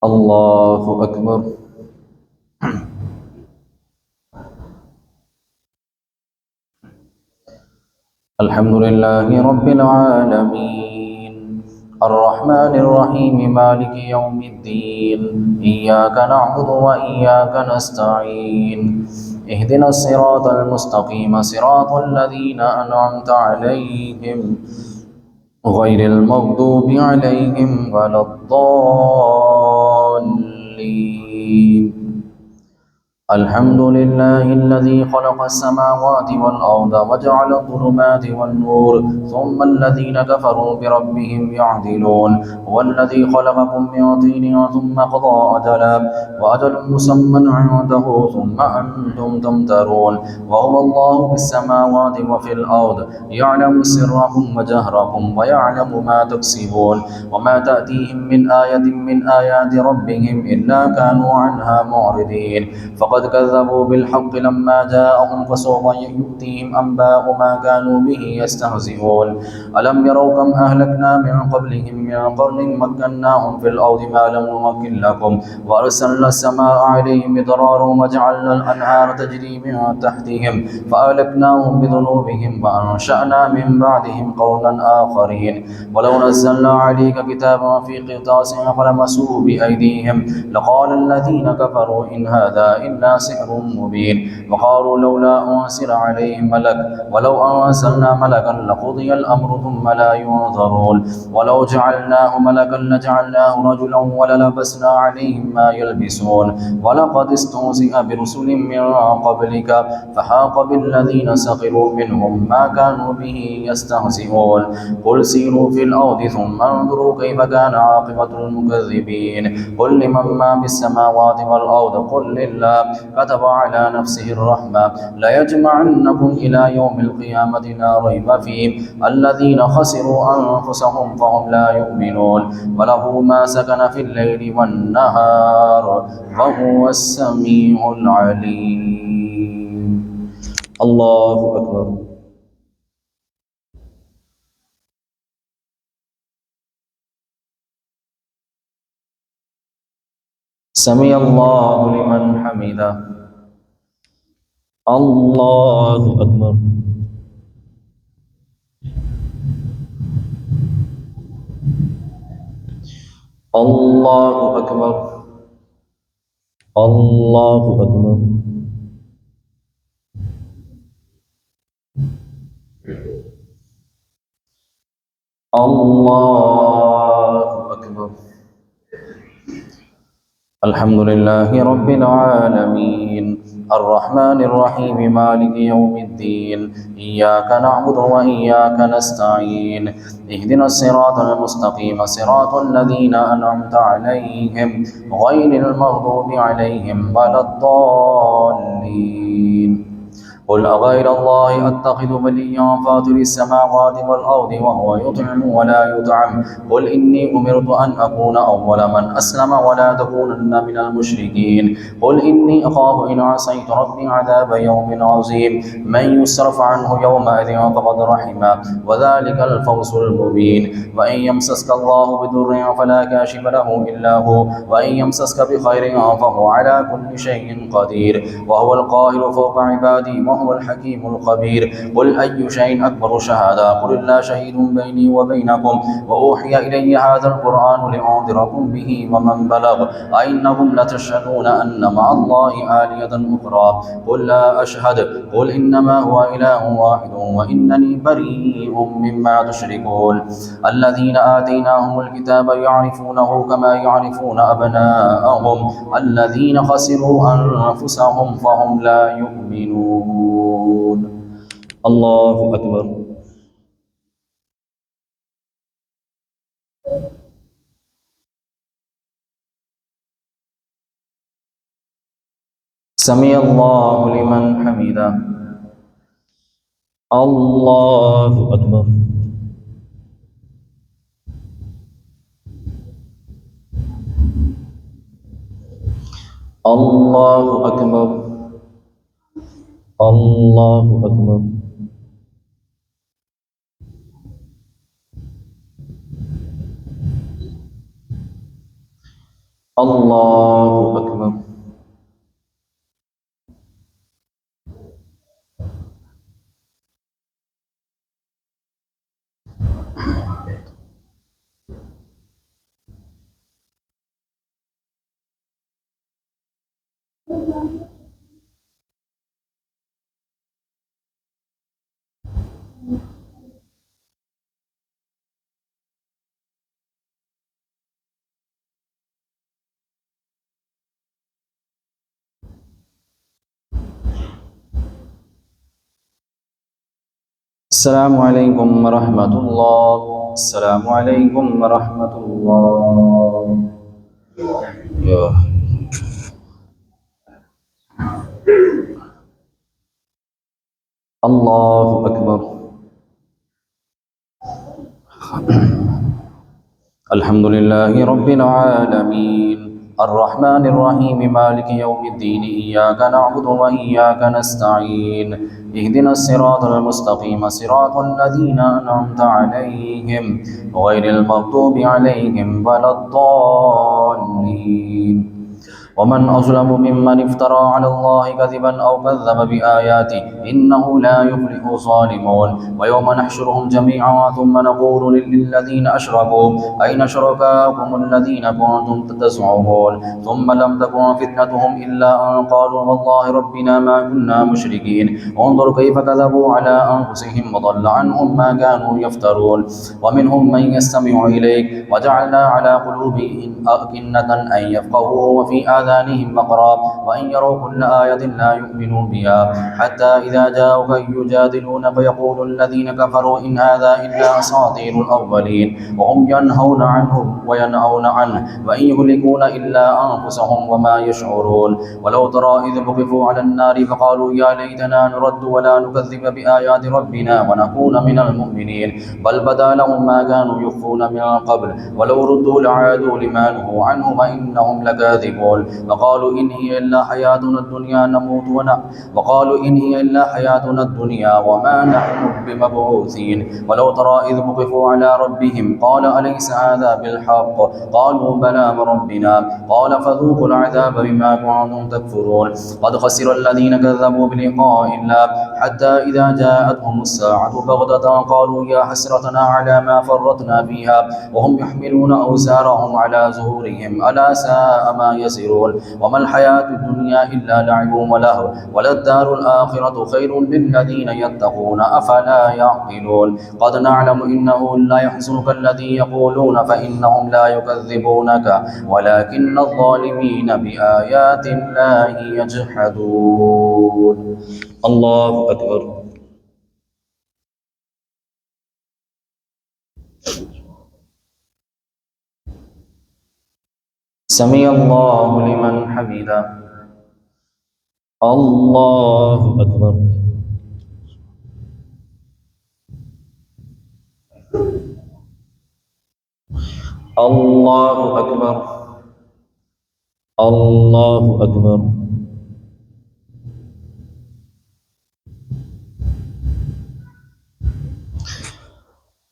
الله أكبر. الحمد لله رب العالمين الرحمن الرحيم مالك يوم الدين إياك نعبد وإياك نستعين اهدنا الصراط المستقيم صراط الذين أنعمت عليهم غير المغضوب عليهم ولا الضالين. الحمد لله الذي خلق السماوات والأرض وجعل الظلمات والنور ثم الذين كفروا بربهم يعدلون. هو الذي خلقكم من طين ثم قضى أجلا وأجل مسمى عنده ثم أنتم تمترون. وهو الله في السماوات وفي الأرض يعلم سركم وجهركم ويعلم ما تكسبون وما تأتيهم من آية من آيات ربهم إلا كانوا عنها معرضين. فقد كذبوا بالحق لما جاءهم فسوف يؤتيهم أنباء ما كانوا به يستهزئون. ألم يروا كم أهلكنا من قبلهم من قرن مكناهم في الأرض ما لم نمكن لكم وأرسلنا السماء عليهم مدرارا وجعلنا الأنهار تجري من تحتهم فأهلكناهم بذنوبهم وأنشأنا من بعدهم قوما آخرين. ولو نزلنا عليك كتابا في قرطاس فلمسوه بأيديهم لقال الذين كفروا إن هذا إلا سحر مبين. وقالوا لولا أنزل عليه ملك ولو أنزلنا ملكا لقضي الأمر ثم لا ينظرون. ولو جعلناه ملكا لجعلناه رجلا وللبسنا عليهم ما يلبسون. ولقد استهزئ برسل من قبلك فحاق بالذين سخروا منهم ما كانوا به يستهزئون. قل سيروا في الأرض ثم انظروا كيف كان عاقبة المكذبين. قل لمن ما في السماوات والأرض قل لله كتب على نفسه الرحمة ليجمعنكم إلى يوم القيامة لا ريب فيه الذين خسروا أنفسهم فهم لا يؤمنون. وله ما سكن في الليل والنهار وهو السميع العليم. الله أكبر. سمع الله لمن حمده. الله أكبر. الله أكبر. الله أكبر. الله أكبر. الحمد لله رب العالمين الرحمن الرحيم مالك يوم الدين إياك نعبد وإياك نستعين اهدنا الصراط المستقيم صراط الذين أنعمت عليهم غير المغضوب عليهم ولا الضالين. قل أغير الله أتخذ وليا فاطر السماوات والأرض وهو يطعم ولا يطعم قل إني أمرت أن أكون أول من أسلم ولا تكونن من المشركين. قل إني أخاف إن عصيت ربي عذاب يوم عظيم من يصرف عنه يومئذ فقد رحمه وذلك الفوز المبين. وإن يمسسك الله بضر فلا كاشف له إلا هو وإن يمسسك بخير فهو على كل شيء قدير وهو القاهر فوق عباده وهو الحكيم الخبير. قل أي شيء أكبر شهادة قل الله شهيد بيني وبينكم وأوحي إلي هذا القرآن لأنذركم به ومن بلغ أئنكم لتشهدون أن مع الله آلهة أخرى قل لا أشهد قل إنما هو إله واحد وإنني بريء مما تشركون. الذين آتيناهم الكتاب يعرفونه كما يعرفون أبناءهم الذين خسروا أنفسهم فهم لا يؤمنون. الله أكبر. سمع الله لمن حمده. الله أكبر. الله أكبر. الله أكبر. الله أكبر. السلام عليكم ورحمة الله. السلام عليكم ورحمة الله. يا الله أكبر. الحمد لله رب العالمين الرحمن الرحيم مالك يوم الدين إياك نعبد وإياك نستعين اهدنا الصراط المستقيم صراط الذين أنعمت عليهم غير المغضوب عليهم ولا الضالين. ومن أظلم ممن افترى على الله كذبا أو كذب بآياته إنه لا يفلح الظالمون. ويوم نحشرهم جميعا ثم نقول للذين أشركوا أين شركاؤكم الذين كنتم تزعمون ثم لم تكن فتنتهم إلا أن قالوا والله ربنا ما كنا مشركين. انظر كيف كذبوا على أنفسهم وضل عنهم ما كانوا يفترون. ومنهم من يستمع إليك وجعلنا على قلوبهم أكنة أن يفقهوا وفي آذانهم وقرا وإن يروا كل آية لا يؤمنوا بها حتى إذا جاءوك يجادلونك يقول الذين كفروا إن هذا إلا أساطير الأولين وهم ينهون عنه وينأون عنه وإن يهلكون إلا أنفسهم وما يشعرون. ولو ترى إذ وقفوا على النار فقالوا يا ليتنا نرد ولا نكذب بآيات ربنا ونكون من المؤمنين بل بدا لهم ما كانوا يخفون من قبل ولو ردوا لعادوا لما نهوا عنه وإنهم لكاذبون. وقالوا إن هي إلا حياتنا الدنيا وما نحن بمبعوثين. ولو ترى إذ وقفوا على ربهم قال أليس هذا بالحق قالوا بلى وربنا قال فذوقوا العذاب بما كنتم تكفرون. قد خسر الذين كذبوا بلقاء الله حتى إذا جاءتهم الساعة بغتة قالوا يا حسرتنا على ما فرطنا فيها وهم يحملون أوزارهم على ظهورهم ألا ساء ما يزرون. وما الحياة الدنيا إلا لعب ولهو وللدار الآخرة خير للذين يتقون أفلا يعقلون. قد نعلم إنه لا يحزنك الذي يقولون فإنهم لا يكذبونك ولكن الظالمين بآيات الله يجحدون. الله أكبر. سمع الله لمن حمده. الله أكبر. الله أكبر. الله أكبر.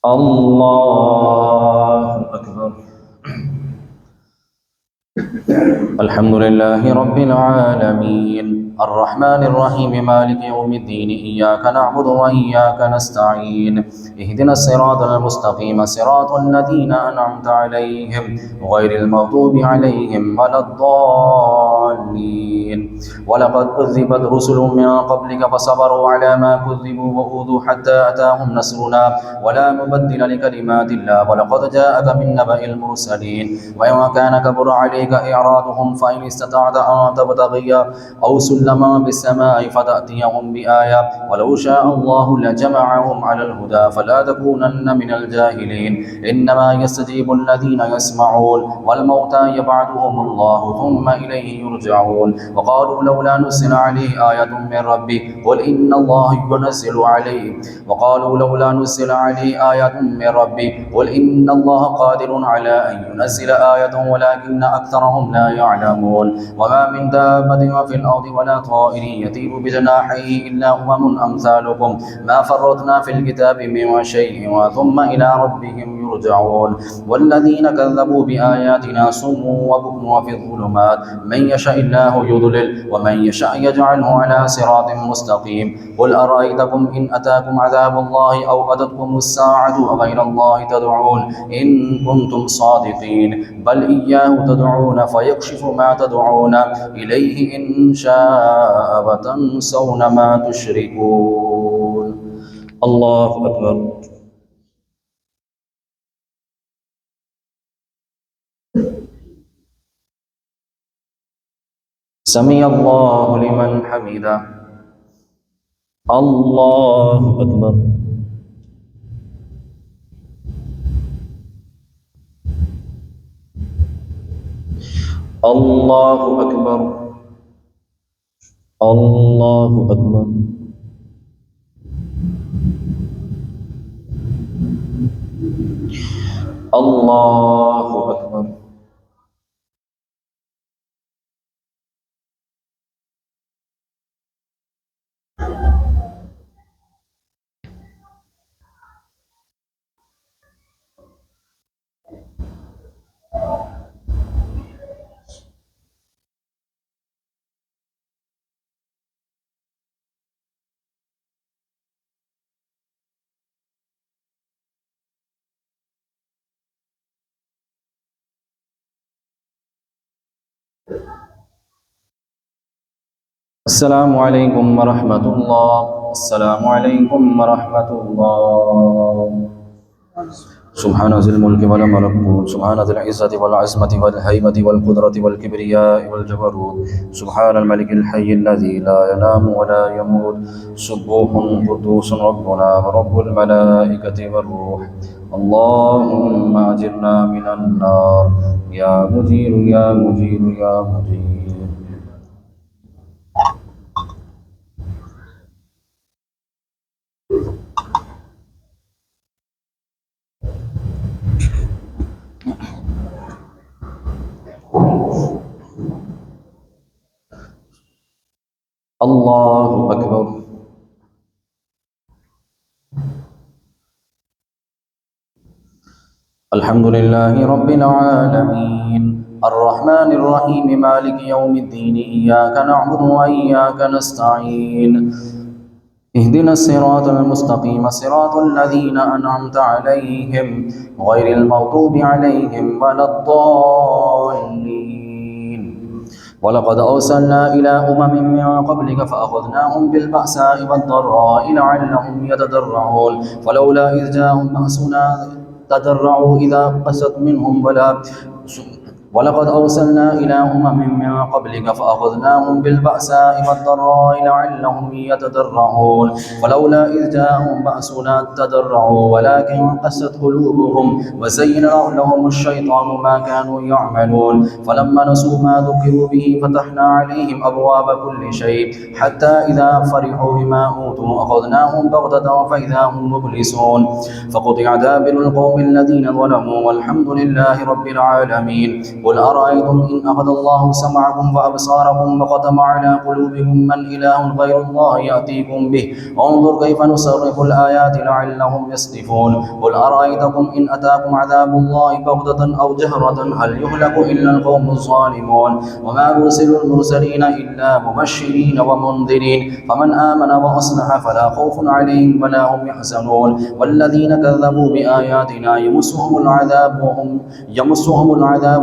الله أكبر. الحمد لله رب العالمين الرحمن الرحيم مالك يوم الدين إياك نعبد وإياك نستعين اهدنا الصراط المستقيم صراط الذين أنعمت عليهم غير المغضوب عليهم ولا الضالين. ولقد كذبت رسل من قبلك فصبروا على ما كذبوا وأوذوا حتى أتاهم نصرنا ولا مبدل لكلمات الله ولقد جاءك من نبأ المرسلين. وإن كان كبر عليك إعراضهم فإن استطعت أن تبتغي أو سلما بالسماء فتأتيهم بآية ولو شاء الله لجمعهم على الهدى فلا تكونن من الجاهلين. إنما يستجيب الذين يسمعون والموتى يبعثهم الله ثم إليه يرجعون. وقالوا لولا نزل عليه آية من ربه قل إن الله ينزل عليه وقالوا لولا نزل عليه آية من ربه قل إن الله قادر على أن ينزل آية ولكن أكثرهم لا يعلمون. وما من دابة في الأرض ولا طائر يطير بجناحيه إلا أمم أمثالكم ما فرطنا في الكتاب من شيء ثم إلى ربهم يرجعون والذين كذبوا بآياتنا صم وبكم في الظلمات من يشاء الله يضلل ومن يشاء يجعله على صراط مستقيم قل أرأيتكم إن أتاكم عذاب الله أو أتتكم الساعة أغير الله تدعون إن كنتم صادقين بل إياه تدعون فيكشف ما تدعون إليه إن شاء وتنسون ما تشركون الله أكبر. سمع الله لمن حمده. الله أكبر. الله أكبر. الله أكبر. الله أكبر. السلام عليكم ورحمة الله. السلام عليكم ورحمة الله. سبحان ذي الملك والملكوت سبحان ذي العزة والعظمة والهيبة والقدرة والكبرياء والجبروت سبحان الملك الحي الذي لا ينام ولا يموت سبوح قدوس ربنا ورب الملائكة والروح. اللهم أجرنا من النار يا مجير يا مجير يا مجير. الله أكبر. الحمد لله رب العالمين الرحمن الرحيم مالك يوم الدين إياك نعبد وإياك نستعين اهدنا الصراط المستقيم صراط الذين أنعمت عليهم غير المغضوب عليهم ولا الضالين. ولقد أرسلنا إلى أمم من قبلك فأخذناهم بالبأساء والضراء لعلهم يتضرعون فلولا إذ جاءهم بأسنا تضرعوا إذا قست منهم ولقد أرسلنا إلى أمم من قبلك فأخذناهم بالبأساء والضراء لعلهم يتضرعون فلولا إذ جاءهم بأسنا تضرعوا ولكن قست قلوبهم وزين لهم الشيطان ما كانوا يعملون فلما نسوا ما ذكروا به فتحنا عليهم أبواب كل شيء حتى إذا فرحوا بما أوتوا أخذناهم بغتة فإذا هم مبلسون فقطع دابر القوم الذين ظلموا والحمد لله رب العالمين. قل أرأيتم إن أخذ الله سمعكم وأبصاركم وختم على قلوبكم من إله غير الله يأتيكم به انظر كيف نصرف الآيات لعلهم يصدفون. قل أرأيتكم إن أتاكم عذاب الله بغتة أو جهرة هل يهلك إلا القوم الظالمون وما نرسل المرسلين إلا مبشرين ومنذرين فمن آمن وأصلح فلا خوف عليهم ولا هم يحزنون والذين كذبوا بآياتنا يمسهم العذاب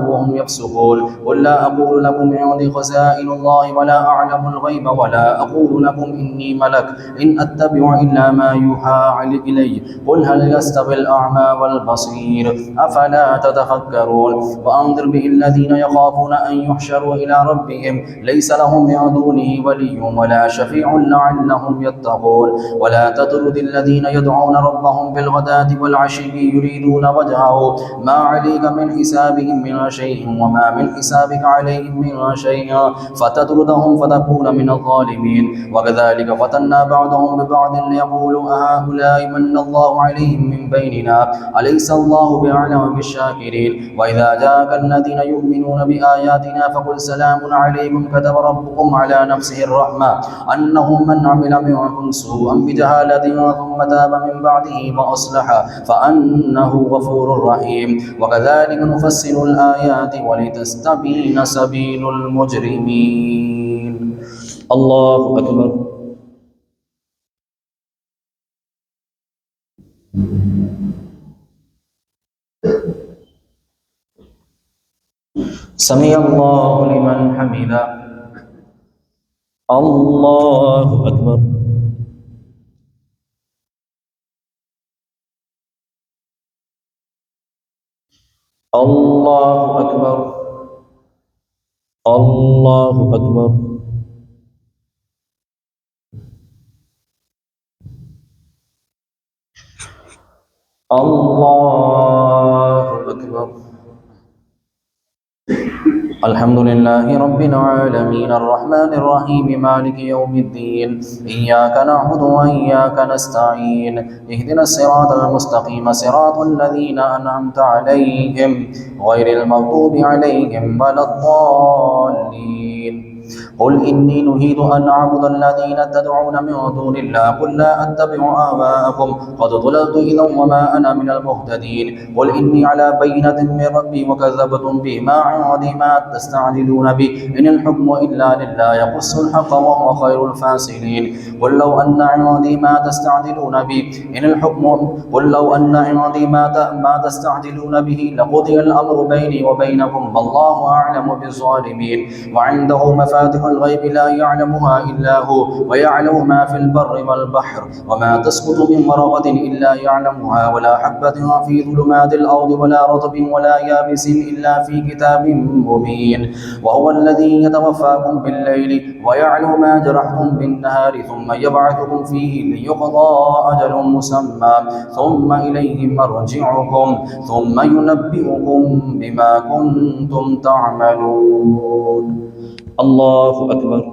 وهم يفسقون. قل لا أقول لكم عندي خزائن الله ولا أعلم الغيب ولا أقول لكم إني ملك إن أتبع إلا ما يوحى إلي قل هل يستوي الأعمى والبصير أفلا تتفكرون. وأنذر به الذين يخافون أن يحشروا إلى ربهم ليس لهم من دونه ولي ولا شفيع لعلهم يتقون. ولا تطرد الذين يدعون ربهم بالغداة والعشي يريدون وجهه ما عليك من حسابهم من شيء شيء وما من حسابك عليهم من شيء فتطردهم فتكون من الظالمين. وكذلك فتنا بعضهم ببعض ليقولوا أهؤلاء من الله عليهم من بيننا أليس الله بأعلم بالشاكرين. وإذا جاءك الذين يؤمنون بآياتنا فقل سلام عليكم كتب ربكم على نفسه الرحمة أنه من عمل منكم سوءا بجهالة ثم تاب من بعده وأصلح فأنه غفور رحيم. وكذلك نفصل الآيات ولتستبين سبيل المجرمين. الله أكبر. سمع الله لمن حمده. الله أكبر. الله أكبر. الله أكبر. الله أكبر. الحمد لله رب العالمين الرحمن الرحيم مالك يوم الدين إياك نعبد وإياك نستعين اهدنا الصراط المستقيم صراط الذين أنعمت عليهم غير المغضوب عليهم ولا الضالين. قل إني نهيت أن أعبد الذين تدعون من دون الله قل لا أتبع آباءكم قد ضللت إذا وما أنا من المهتدين. قل إني على بينة من ربي وكذبتم به ما عندي ما تستعجلون به إن الحكم إلا لله يقص الحق وهو خير الفاصلين. قل لو أن عندي ما تستعجلون به إن الحكم قل لو أن عندي ما تستعجلون به لقضي الأمر بيني وبينكم والله أعلم بالظالمين. وعنده مفاتح الغيب لا يعلمها إلا هو ويعلم ما في البر والبحر وما تسقط من ورقة إلا يعلمها ولا حبة في ظلمات الأرض ولا رطب ولا يابس إلا في كتاب مبين. وهو الذي يتوفاكم بالليل ويعلم ما جرحتم بالنهار ثم يبعثكم فيه ليقضى أجل مسمى ثم إليه مرجعكم ثم ينبئكم بما كنتم تعملون. الله أكبر.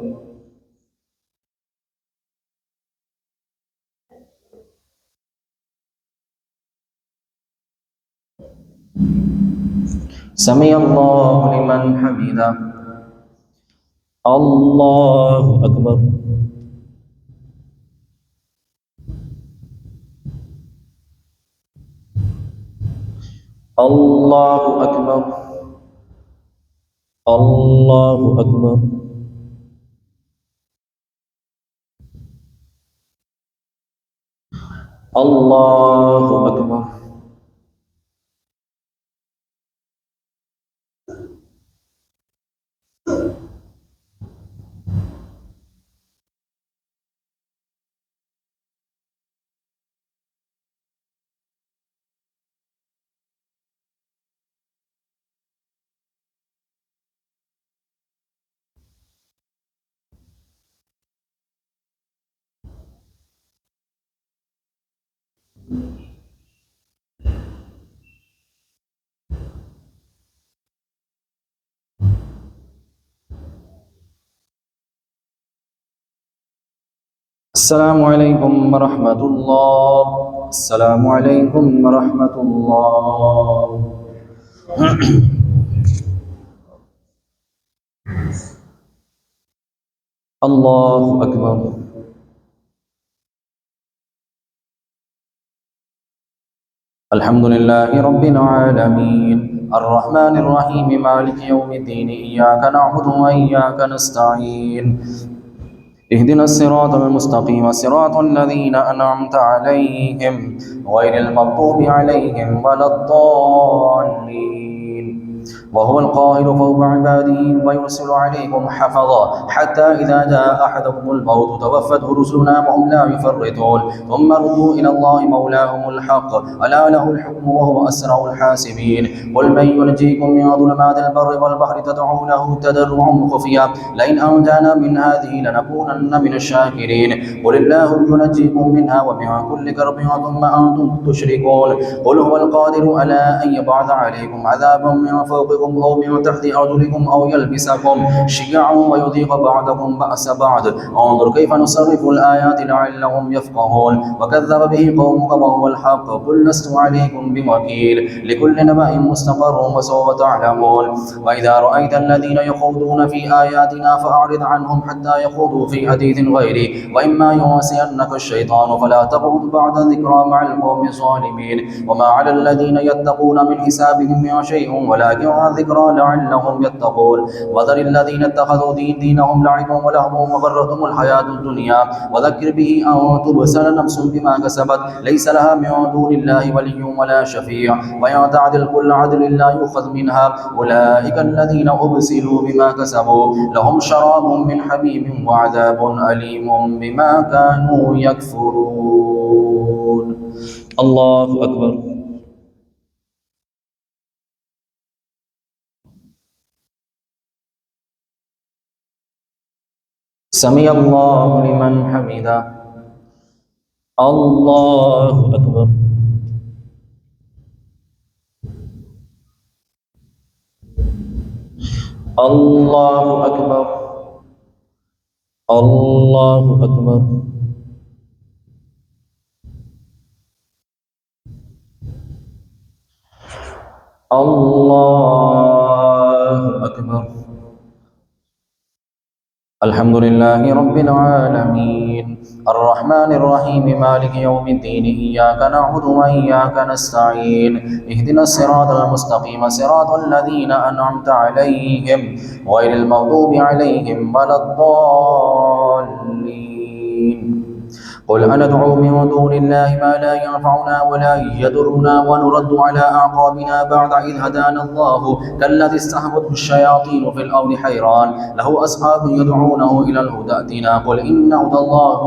سمع الله لمن حمده. الله أكبر. الله أكبر. الله أكبر. الله أكبر. السلام عليكم ورحمة الله. السلام عليكم ورحمة الله. الله أكبر. الحمد لله رب العالمين الرحمن الرحيم مالك يوم الدين إياك نعبد وإياك نستعين اهدنا الصراط المستقيم صراط الذين أنعمت عليهم غير المغضوب عليهم ولا الضالين. وهو القاهر فوق عباده ويرسل عليكم حفظا حتى إذا جاء أحدكم الموت توفته رسلنا وهم لا يفرطون ثم ردوا إلى الله مولاهم الحق ألا له الحكم وهو أسرع الحاسبين. قل من ينجيكم من ظلمات البر والبحر تدعونه تضرعا خفيا لئن أنجانا من هذه لنكونن لأكونن من الشاكرين. قل الله ينجيكم منها ومن كل كرب ثم أنتم تشركون. قل هو القادر على أن يبعث عليكم عذابا من فوقكم أو من تحت أرجلكم أو يلبسكم شيعا ويذيق بعضكم بأس بعض. انظر كيف نصرف الآيات لعلهم يفقهون. وكذب به قومك وهو الحق قل لست عليكم بوكيل لكل نبأ مستقر وسوف تعلمون. وإذا رأيت الذين يخوضون في آياتنا فأعرض عنهم حتى يخوضوا في حديث غيره وإما ينسينك الشيطان فلا تقعد بعد الذكرى مع القوم الظالمين. وما على الذين يتقون من حسابهم من شيء ولكن ذكرى لعلهم يتقون. وذر الذين اتخذوا دينهم لعبا ولهوا وغرتهم الحياة الدنيا وذكر به أن تبسل نفس بما كسبت ليس لها من دون الله ولي ولا شفيع وإن تعدل كل عدل لا يؤخذ منها. أولئك الذين أبسلوا بما كسبوا لهم شراب من حميم وعذاب أليم بما كانوا يكفرون. الله أكبر. سمع الله لمن حمده. الله أكبر. الله أكبر. الله أكبر. الله أكبر. الحمد لله رب العالمين الرحمن الرحيم مالك يوم الدين إياك نعبد وإياك نستعين اهدنا الصراط المستقيم صراط الذين أنعمت عليهم غير المغضوب عليهم ولا الضالين. قل أندعو من دون الله ما لا ينفعنا ولا يضرنا ونرد على أعقابنا بعد إذ هدانا الله كالذي استهوته الشياطين في الأرض حيران له أصحاب يدعونه إلى الهدى ائتنا. قل إن هدى الله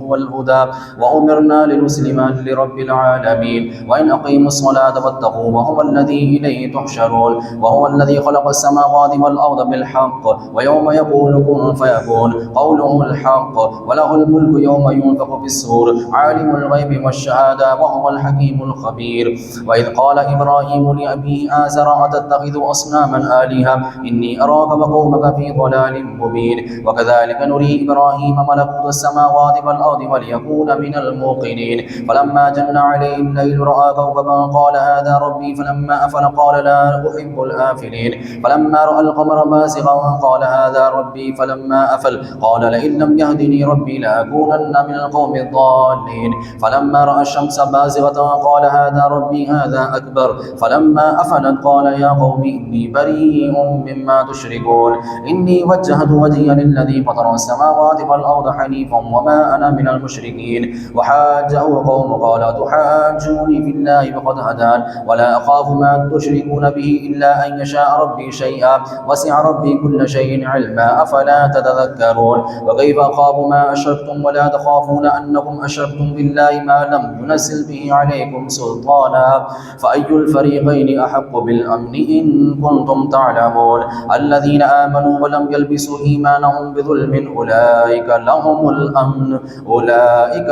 هو الهدى وأمرنا لنسلم لرب العالمين. وإن أقيموا الصلاة واتقوا وهو الذي إليه تحشرون. وهو الذي خلق السماوات والأرض بالحق ويوم يقول كن فيكون قوله الحق وله الملك يوم ينفخ في الصور عالم الغيب والشهادة وهو الحكيم الخبير. وإذ قال إبراهيم لأبيه آزر أتتخذ أصناما آلهة إني أراك وقومك في ضلال مبين. وكذلك نري إبراهيم ملكوت السماوات والأرض وليكون من الموقنين. فلما جن عليه الليل رأى كوكبا قال هذا ربي فلما أفل قال لا أحب الآفلين. فلما رأى القمر بازغا قال هذا ربي فلما أفل قال لئن لم يهدني ربي لأكونن من القوم الضالين. فلما رأى الشمس بازغة قال هذا ربي هذا أكبر. فلما أفلت قال يا قوم إني بريء مما تشركون إني وجهت وجهي للذي فطر السماوات والأرض حنيفا وما أنا من المشركين. وحاجه قوم قال تحاجوني في الله وقد هدان ولا أخاف ما تشركون به إلا أن يشاء ربي شيئا وسع ربي كل شيء علما أفلا تتذكرون. وكيف أخاف ما أشركتم ولا تخافون أنكم أشركتم بالله ما لم ينزل به عليكم سلطانا فأي الفريقين أحق بالأمن إن كنتم تعلمون. الذين آمنوا ولم يلبسوا إيمانهم بظلم أولئك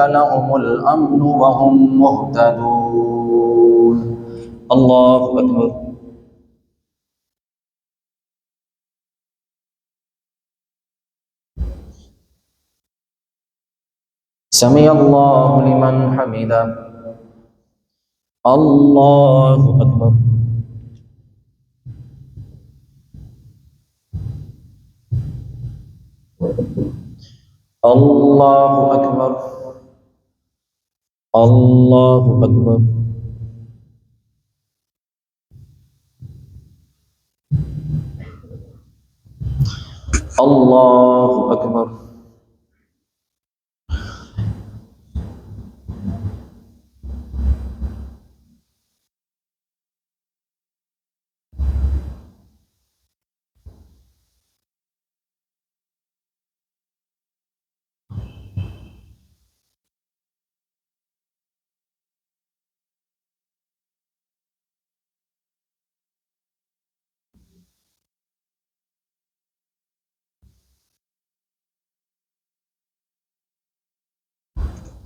لهم الأمن وهم مهتدون. الله أكبر. سمع الله لمن حمده. الله أكبر. الله أكبر. الله أكبر. الله أكبر.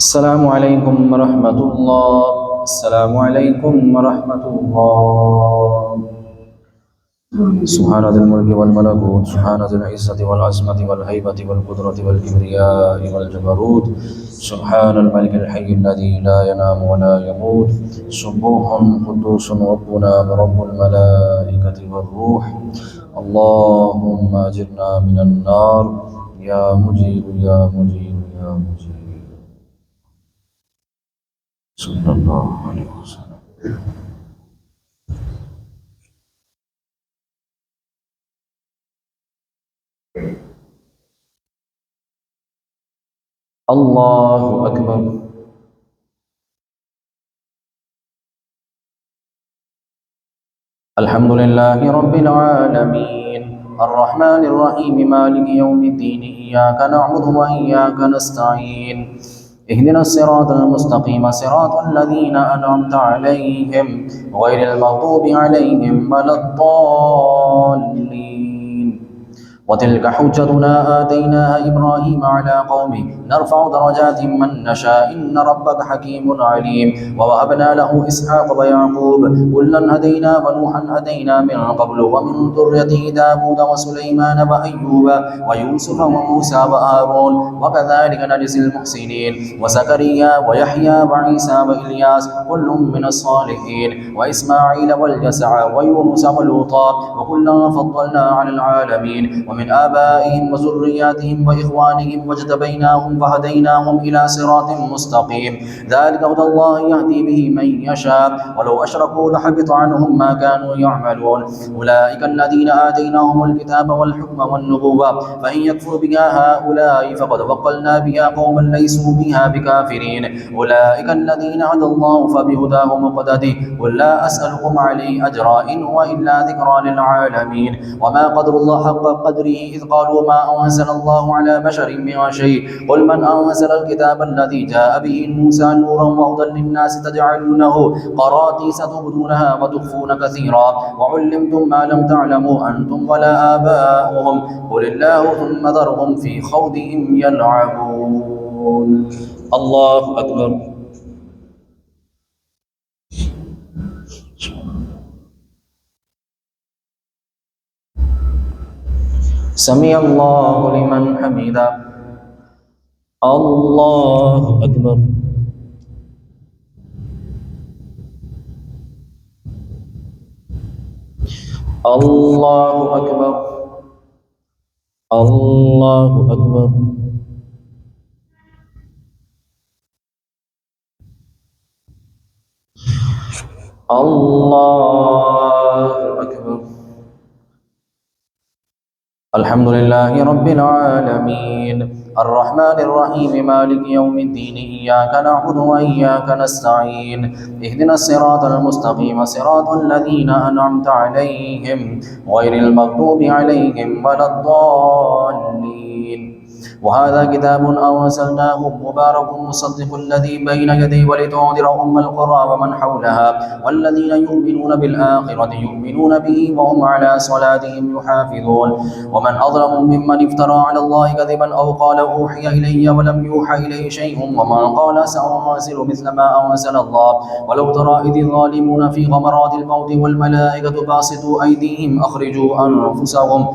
السلام عليكم ورحمة الله. السلام عليكم ورحمة الله. سبحان ذي الملك والملكوت، سبحان ذي العزة والعظمة والهيبة والقدرة والكبرياء والجبروت، سبحان الملك الحي الذي لا ينام ولا يموت، سبوح قدوس ربنا ورب الملائكة والروح. اللهم أجرنا من النار يا مجير يا مجير يا مجير. صلى الله عليه وسلم. الله أكبر. الحمد لله رب العالمين الرحمن الرحيم مالك يوم الدين إياك نعبد وإياك نستعين اهدنا الصراط المستقيم صراط الذين أنعمت عليهم غير المغضوب عليهم ولا الضالين. وتلك حجتنا آتيناها إبراهيم على قومه نرفع درجات من نشاء إن ربك حكيم عليم. ووهبنا له إسحاق ويعقوب كلا هدينا ونوحا هدينا من قبل ومن ذريته داود وسليمان وأيوب ويوسف وموسى وهارون وكذلك نجزي المحسنين. وزكريا ويحيى وعيسى وإلياس كل من الصالحين وإسماعيل واليسع ويونس ولوطا وكلا فضلنا على العالمين. ومن آبائهم وذرياتهم وإخوانهم واجتبيناهم فهديناهم إلى صراط مستقيم. ذلك هدى الله يهدي به من يشاء ولو أشركوا لحبط عنهم ما كانوا يعملون. أولئك الذين آتيناهم الكتاب والحكم والنبوة فإن يكفر بها هؤلاء فقد وكلنا بها قوما ليسوا بها بكافرين. أولئك الذين هدى الله فبهداه مقتدي. قل لا أسألكم عليه أجرا إن هو إلا ذكرى للعالمين. وما قدر الله حق قدره إذ قالوا ما أنزل الله على بشر من شيء. قل من أنزل الكتاب الذي جاء به موسى نورا وهدى للناس تجعلونه قراطيس تبدونها وتخفون كثيرا وعلمتم ما لم تعلموا أنتم ولا آباؤهم قل الله ثم ذرهم في خوضهم يلعبون. الله أكبر. سمع الله لمن حمده. الله أكبر. الله أكبر. الله أكبر. الله أكبر. الحمد لله رب العالمين الرحمن الرحيم مالك يوم الدين إياك نعبد وإياك نستعين اهدنا الصراط المستقيم صراط الذين أنعمت عليهم غير المغضوب عليهم ولا الضالين. وهذا كتاب أنزلناه مبارك مصدق الذي بين يديه ولتنذر أم القرى ومن حولها والذين يؤمنون بالآخرة يؤمنون به وهم على صلاتهم يحافظون. ومن أظلم ممن افترى على الله كذبا أو قال أوحي إلي ولم يوحى إليه شيء ومن قال سأنزل مثل ما أنزل الله. ولو ترى إذ الظالمون في غمرات الموت والملائكة باسطوا أيديهم أخرجوا أنفسهم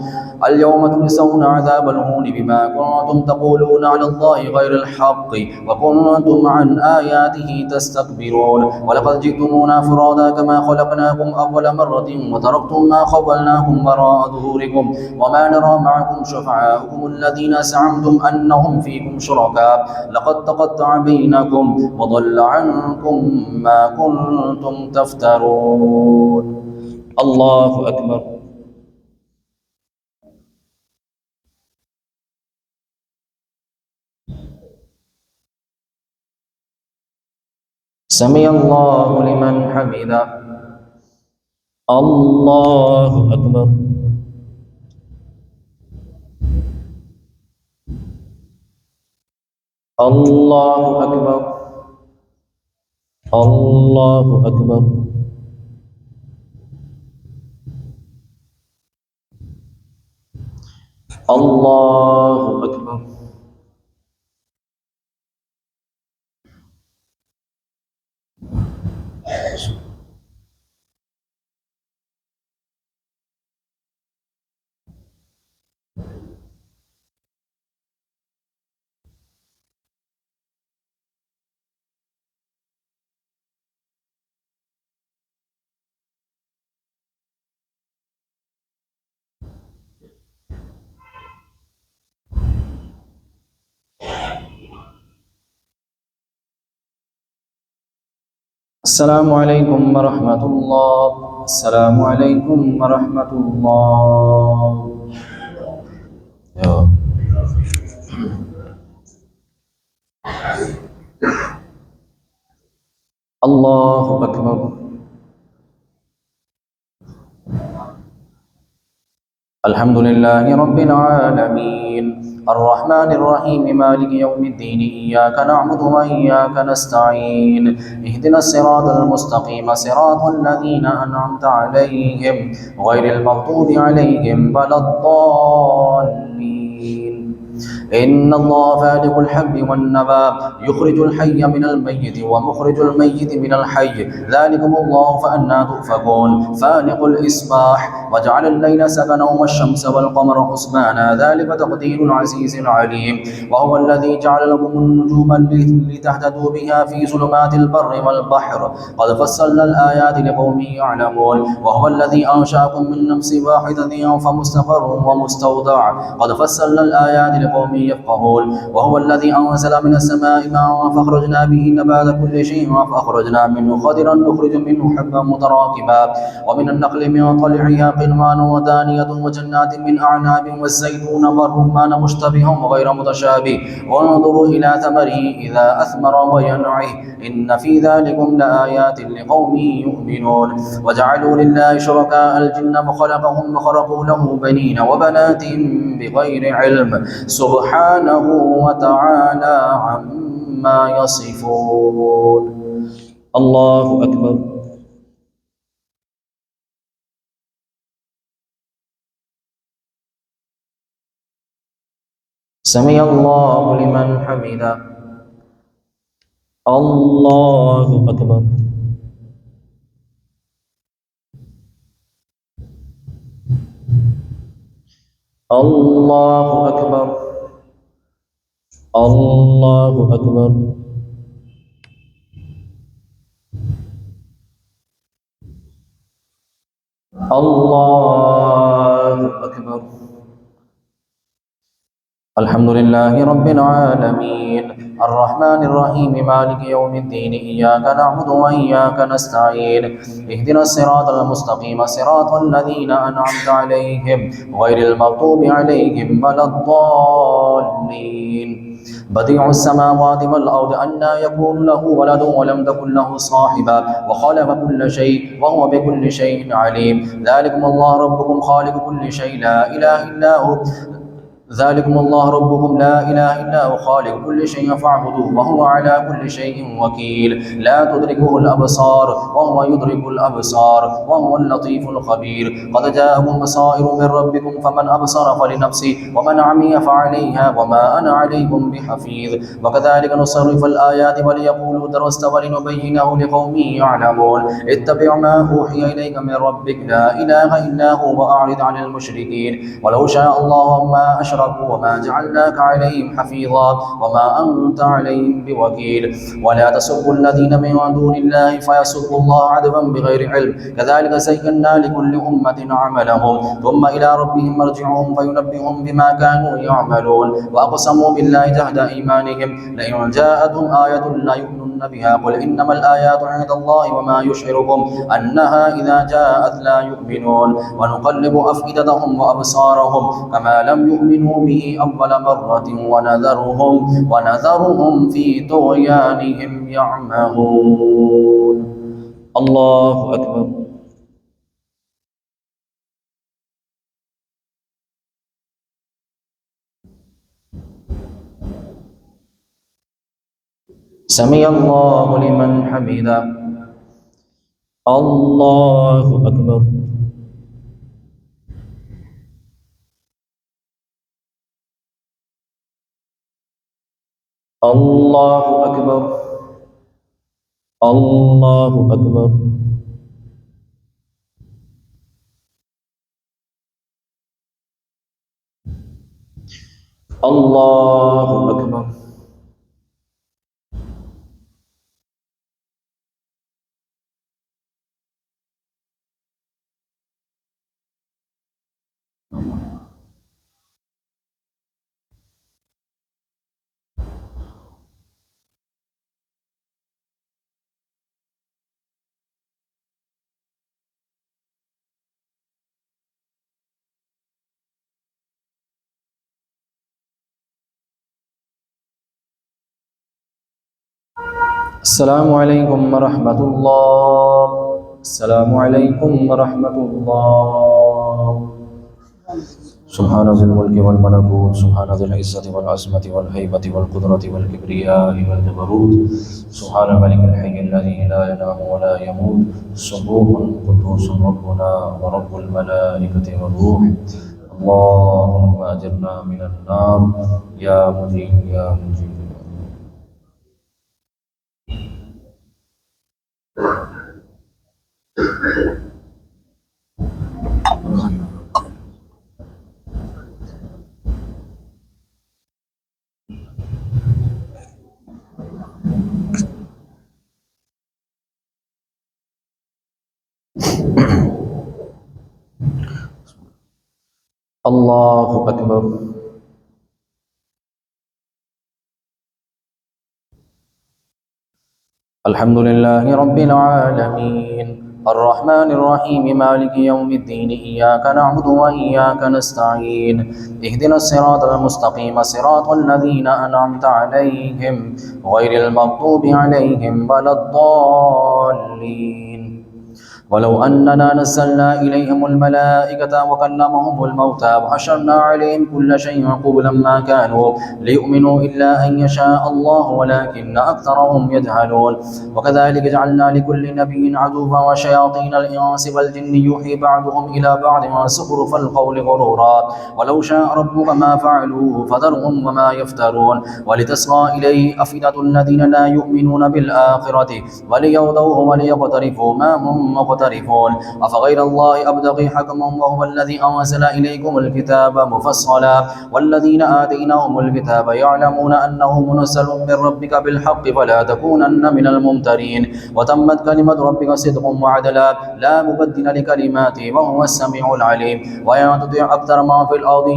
اليوم تجزون عذاب الهون بما كنتم تقولون على الله غير الحق وكنتم عن آياته تستكبرون. ولقد جئتمونا فرادا كما خلقناكم أول مرة وتركتم ما خولناكم وراء ظهوركم وما نرى معكم شفعاءكم الذين زعمتم أنهم فيكم شركاء لقد تقطع بينكم وضل عنكم ما كنتم تفترون. الله أكبر. سمع الله لمن حمده. الله أكبر. الله أكبر. الله أكبر. الله أكبر. السلام عليكم ورحمة الله. السلام عليكم ورحمة الله. يا الله أكبر. الحمد لله رب العالمين الرحمن الرحيم مالك يوم الدين إياك نعبد وإياك نستعين اهدنا الصراط المستقيم صراط الذين أنعمت عليهم غير المغضوب عليهم ولا الضالين. إن الله فالق الحب والنبى يخرج الحي من الميت ومخرج الميت من الحي ذلكم الله فأنا تؤفكون فالق الإصباح وجعل الليل سكنا والشمس والقمر حسبانا ذلك تقدير العزيز العليم وهو الذي جعل لكم النجوم لتهتدوا بها في ظلمات البر والبحر قد فصلنا الآيات لقوم يعلمون وهو الذي أنشأكم من نفس واحدة فمستقر ومستودع قد فصلنا الآيات لقوم يفقهون وهو الذي أنزل من السماء ماء فأخرجنا به نبات كل شيء فأخرجنا منه خضرا نخرج منه حبا متراكبا ومن النخل من طلعها قنوان ودانية وجنات من أعناب والزيتون والرمان مشتبه وغير متشابه وانظروا إلى ثمره إذا أثمر وينعه إن في ذلكم لآيات لقوم يؤمنون وجعلوا لله شركاء الجن وخلقهم وخرقوا له بنين وبنات بغير علم سبحانه وتعالى عما يصفون. الله أكبر. سمع الله لمن حمده. الله أكبر. الله أكبر. الله أكبر. الله أكبر. الحمد لله رب العالمين الرحمن الرحيم مالك يوم الدين إياك نعبد وإياك نستعين اهدنا الصراط المستقيم صراط الذين أنعمت عليهم غير المغضوب عليهم ولا الضالين. بديع السماوات والأرض أنى يكون له ولد ولم تكن له صاحبة وخلق كل شيء وهو بكل شيء عليم ذلكم الله ربكم خالق كل شيء لا إله إلا هو ذلكم الله ربكم لا إله إلا هو خالق كل شيء فاعبدوه وهو على كل شيء وكيل لا تدركه الأبصار وهو يدرك الأبصار وهو اللطيف الخبير قد جاءكم بصائر من ربكم فمن أبصر فلنفسه ومن عمي فعليها وما أنا عليكم بحفيظ وكذلك نصرف الآيات وليقولوا درست ولنبينه لقوم يعلمون اتبع ما أوحي إليك من ربك لا إله إلا هو وأعرض عن المشركين ولو شاء الله ما أشركوا وما جعلناك عليهم حفيظا وما أنت عليهم بوكيل ولا تسبوا الذين من دون الله فيسبوا الله عدوا بغير علم كذلك زينا لكل أمة عملهم ثم إلى ربهم مرجعهم فينبئهم بما كانوا يعملون وأقسموا بالله جهد إيمانهم لئن جاءتهم آية لا يؤمنون بها قل إنما الآيات عند الله وما يشعركم أنها إذا جاءت لا يؤمنون ونقلب أفئدتهم وأبصارهم كما لم يؤمنوا به أول مرة ونذرهم في طغيانهم يعمهون. الله أكبر. سمع الله لمن حمده. الله أكبر. الله أكبر. الله أكبر. الله أكبر. السلام عليكم ورحمة الله. السلام عليكم ورحمة الله. سبحان ذي الملك والملكوت، سبحان ذي العزة والعظمة والهيبة والقدرة والكبرياء والجبروت، سبحان الملك الحي الذي لا ينام ولا يموت، سبوح قدوس ربنا ورب الملائكة والروح. اللهم أجرنا من النار يا مجيب يا مجيب. الله أكبر. الحمد لله رب العالمين الرحمن الرحيم مالك يوم الدين إياك نعبد وإياك نستعين اهدنا الصراط المستقيم صراط الذين أنعمت عليهم غير المغضوب عليهم ولا الضالين. ولو أننا نزلنا إليهم الملائكة وكلمهم الموتى وحشرنا عليهم كل شيء قبلا ما كانوا ليؤمنوا إلا أن يشاء الله ولكن أكثرهم يجهلون. وكذلك جعلنا لكل نبي عدوا وشياطين الإنس والجن يوحي بعضهم إلى بعض زخرف القول غرورا ولو شاء ربك ما فعلوه فذرهم وما يفترون. ولتصغى إليه أفئدة الذين لا يؤمنون بالآخرة وليرضوه وليقترفوا ما هم مقترفون. أفغير الله أبتغي حكما وهو الذي أنزل إليكم الكتاب مفصلا والذين آتيناهم الكتاب يعلمون أنه منزل من ربك بالحق فلا تكونن من الممترين. وتمت كلمة ربك صدقا وعدلا لا مبدل لكلماته وهو السميع العليم. وإن تطع أكثر ما في الأرض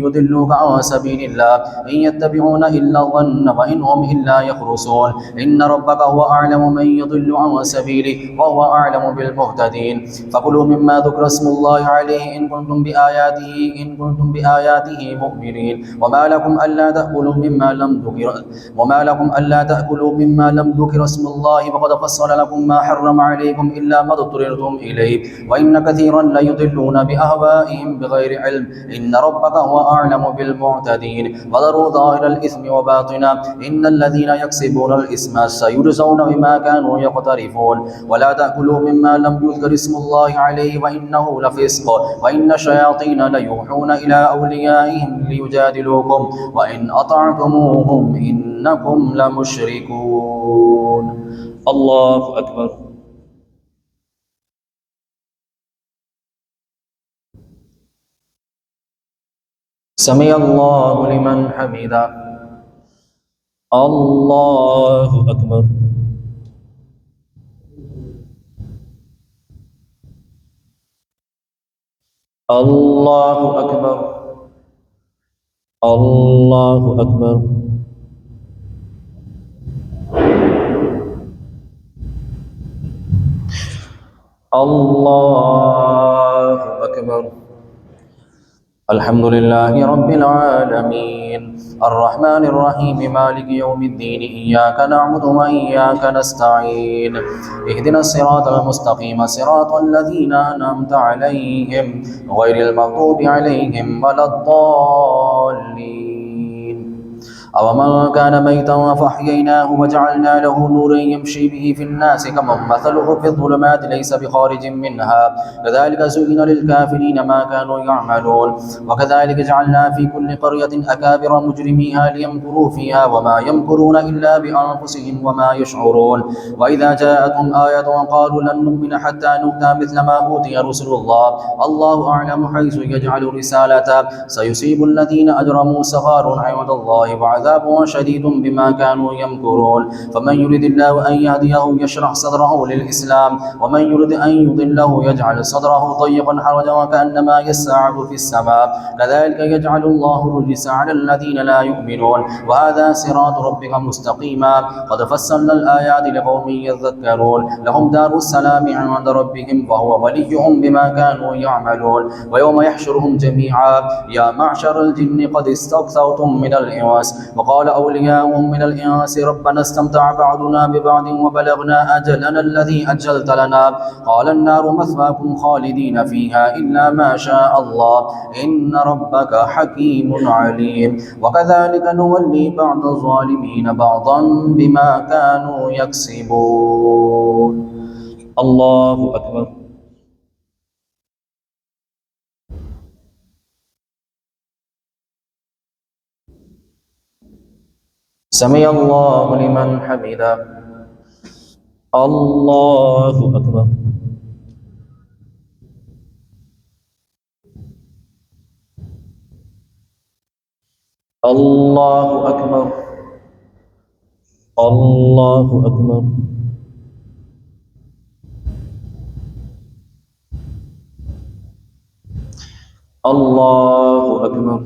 يضلوك عن سبيل الله إن يتبعون إلا الظن وإن هم إلا يخرصون. إن ربك هو أعلم من يضل عن سبيله وهو أعلم بالمهتدين. فكلوا مما ذكر اسم الله عليه إن كنتم بآياته مؤمنين. وما لكم ألا تأكلوا مما لم ذكر اسم الله وقد فصل لكم ما حرم عليكم إلا ما اضطررتم إليه وإن كثيرا ليضلون بأهوائهم بغير علم إن ربك هو أعلم بالمعتدين. وذروا ظاهر الإثم وباطنه إن الذين يكسبون الإثم سيجزون بما كانوا يقترفون. ولا تأكلوا مما لم يذكر اسم الله عليه وإنه لفسق وإن الشياطين ليوحون إلى أوليائهم ليجادلوكم وإن أطعتموهم إنكم لمشركون. الله أكبر. سمع الله لمن حمده. الله أكبر. الله أكبر. الله أكبر. الله أكبر. الحمد لله رب العالمين الرحمن الرحيم مالك يوم الدين إياك نعبد وإياك نستعين اهدنا الصراط المستقيم صراط الذين أنعمت عليهم غير المغضوب عليهم ولا الضالين. أومن كان ميتا فأحييناه وجعلنا له نورا يمشي به في الناس كمن مثله في الظلمات ليس بخارج منها كذلك زين للكافرين ما كانوا يعملون. وكذلك جعلنا في كل قرية أكابر مجرميها ليمكروا فيها وما يمكرون إلا بأنفسهم وما يشعرون. وإذا جاءتهم آية قالوا لن نؤمن حتى نؤتى مثل ما أوتي رسل الله الله أعلم حيث يجعل رسالته سيصيب الذين أجرموا صغار عند الله وعذاب شديد بما كانوا يمكرون. فمن يريد الله أن يهديه يشرح صدره للإسلام ومن يريد أن يضله يجعل صدره ضيقا حرجا وكأنما يسعد في السماء كذلك يجعل الله الرجس على الذين لا يؤمنون. وهذا صراط ربك مستقيما قد فصلنا الآيات لقوم يذكرون. لهم دار السلام عند ربهم وهو وليهم بما كانوا يعملون. ويوم يحشرهم جميعا يا معشر الجن قد استكثرتم من الإنس وقال أولياؤهم من الإنس ربنا استمتع بعضنا ببعض وبلغنا أجلنا الذي أجلت لنا قال النار مثواكم خالدين فيها إلا ما شاء الله إن ربك حكيم عليم وكذلك نولي بعض الظالمين بعضا بما كانوا يكسبون. الله أكبر. سمع الله لمن حمده. الله أكبر. الله أكبر. الله أكبر. الله أكبر.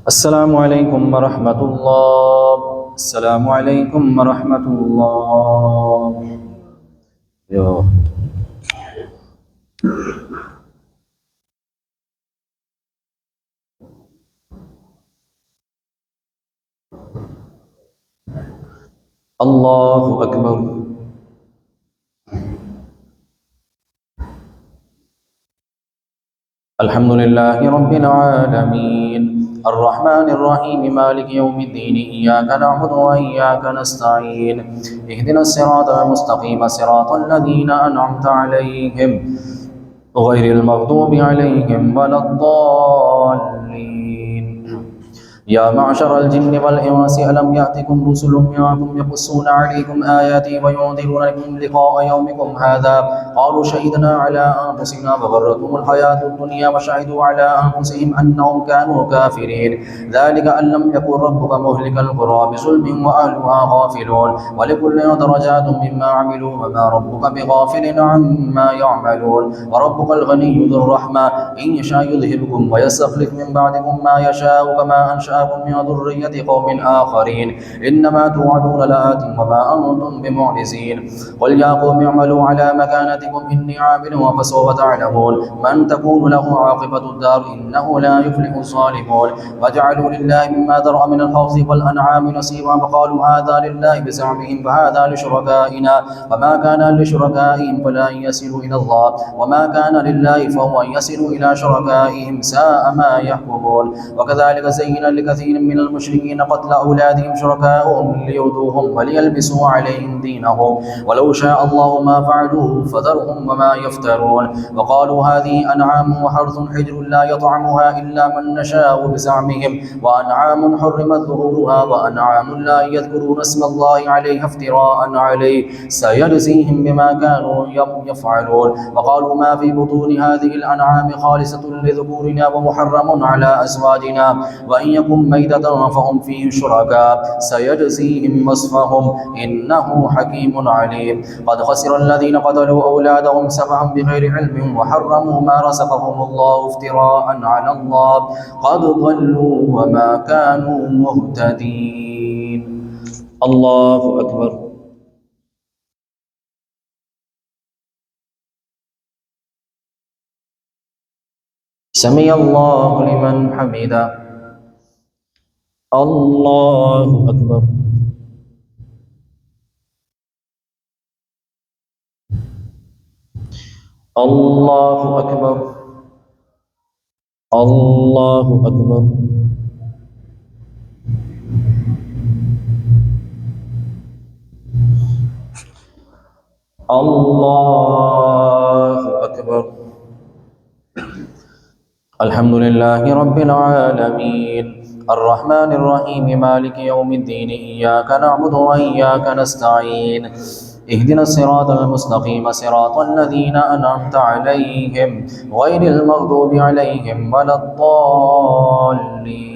السلام عليكم ورحمة الله. السلام عليكم ورحمة الله. يا الله أكبر. الحمد لله رب العالمين الرحمن الرحيم مالك يوم الدين إياك نعبد وإياك نستعين اهدنا الصراط المستقيم صراط الذين أنعمت عليهم غير المغضوب عليهم ولا الضالين. يا معشر الجن والإنس ألم يأتكم رسل منكم يقصون عليكم آياتي وينذرونكم لقاء يومكم هذا قالوا شهدنا على أنفسنا وغرتهم الحياة الدنيا وشهدوا على أنفسهم أنهم كانوا كافرين ذلك أن لم يكن ربك مهلك القرى بظلم وأهلها غافلون ولكل درجات مما عملوا وما ربك بغافل عما يعملون وربك الغني ذو الرحمة إن يشاء يذهبكم ويستخلف من بعدكم ما يشاء كما أنشأ من ذرية قوم آخرين إنما توعدون لآت وما أنتم بمعجزين قل يا قوم اعملوا على مكانتكم إني عامل فسوف تعلمون من تكون له عاقبة الدار إنه لا يفلح الظالمون وجعلوا لله مما ذرأ من الحرث والأنعام نصيبا فقالوا هذا لله بزعمهم فهذا لشركائنا وما كان لشركائهم فلا يصل إلى الله وما كان لله فهو يصل إلى شركائهم ساء ما يحكمون وكذلك زين كثير من المشركين قتل أولادهم شركاؤهم ليردوهم وليلبسوا عليهم دينهم ولو شاء الله ما فعلوه فذرهم وما يفترون وقالوا هذه أنعام وحرث حجر لا يطعمها إلا من نشاء بزعمهم وأنعام حرمت ظهورها وأنعام لا يذكرون اسم الله عليها افتراء عليه سيجزيهم بما كانوا يفعلون وقالوا ما في بطون هذه الأنعام خالصة لذكورنا ومحرم على أزواجنا وإن يكن ميتة فهم فيه شركاء سيجزيهم وصفهم إنه حكيم عليم قد خسر الذين قتلوا أولادهم سفها بغير علم وحرموا ما رزقهم الله افتراء على الله قد ضلوا وما كانوا مهتدين. الله أكبر. سمع الله لمن حمده. الله أكبر. الله أكبر. الله أكبر. الله أكبر. الحمد لله رب العالمين الرحمن الرحيم مالك يوم الدين إياك نعبد وإياك نستعين اهدنا الصراط المستقيم صراط الذين أنعمت عليهم غير المغضوب عليهم ولا الضالين.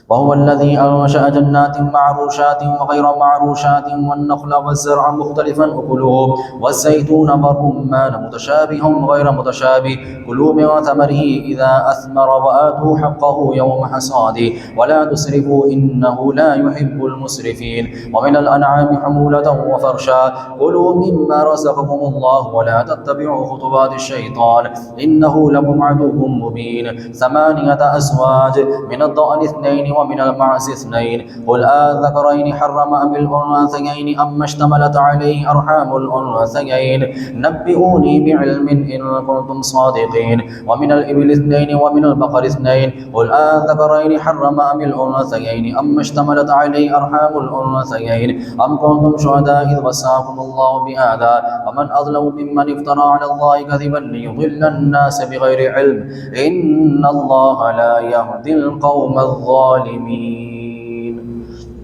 وهو الذي أنشأ جنات معروشات وغير معروشات والنخل والزرع مختلفا أكله والزيتون والرمان متشابه وغير متشابه كلوا من ثمره إذا أثمر وآتوا حقه يوم حصاده ولا تسرفوا إنه لا يحب المسرفين ومن الأنعام حمولة وفرشا كلوا مما رزقكم الله ولا تتبعوا خطوات الشيطان إنه لكم عدو مبين 8 أزواج من الضأن 2 ومن المعز 2 قل آذكرين حرم أم الأنثيين أما اشتملت عليه أرحام الأنثيين نبئوني بعلم إن كنتم صادقين ومن الإبل 2 ومن البقر 2 قل آذكرين حرم أم الأنثيين أما اشتملت عليه أرحام الأنثيين أم كنتم شهداء إذ وصاكم الله بهذا ومن أظلم ممن افترى على الله كذبا ليضل الناس بغير علم إن الله لا يهدي القوم الظالمين.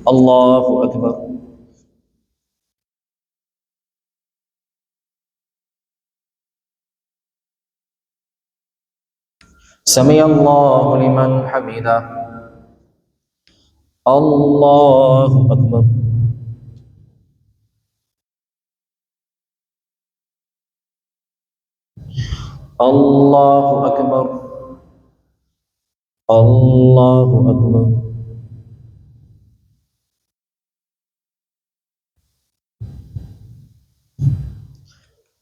الله أكبر. سمع الله لمن حمده. الله أكبر. الله أكبر. الله أكبر.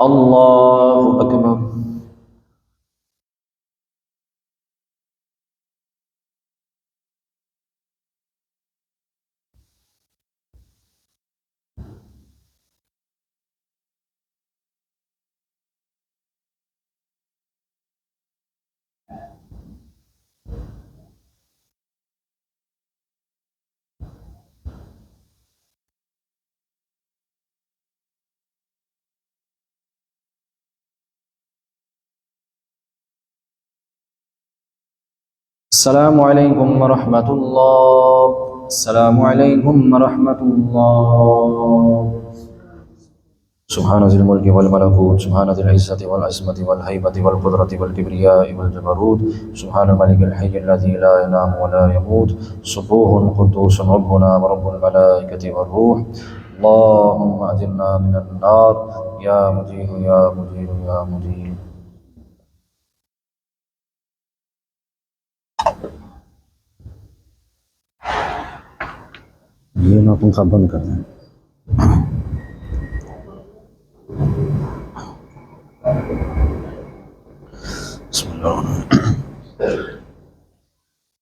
الله أكبر. السلام عليكم ورحمة الله. السلام عليكم ورحمة الله. سبحان ذي الملك والملكوت سبحان ذي العزة والعصمة والهيبة والقدرة والكبرياء والجبروت سبحان الملك الحي الذي لا ينام ولا يموت سبوح قدوس ربنا ورب الملائكة والروح. اللهم أجرنا من النار يا مجير يا مجير يا مجير. ये ना पंखा बंद कर दें.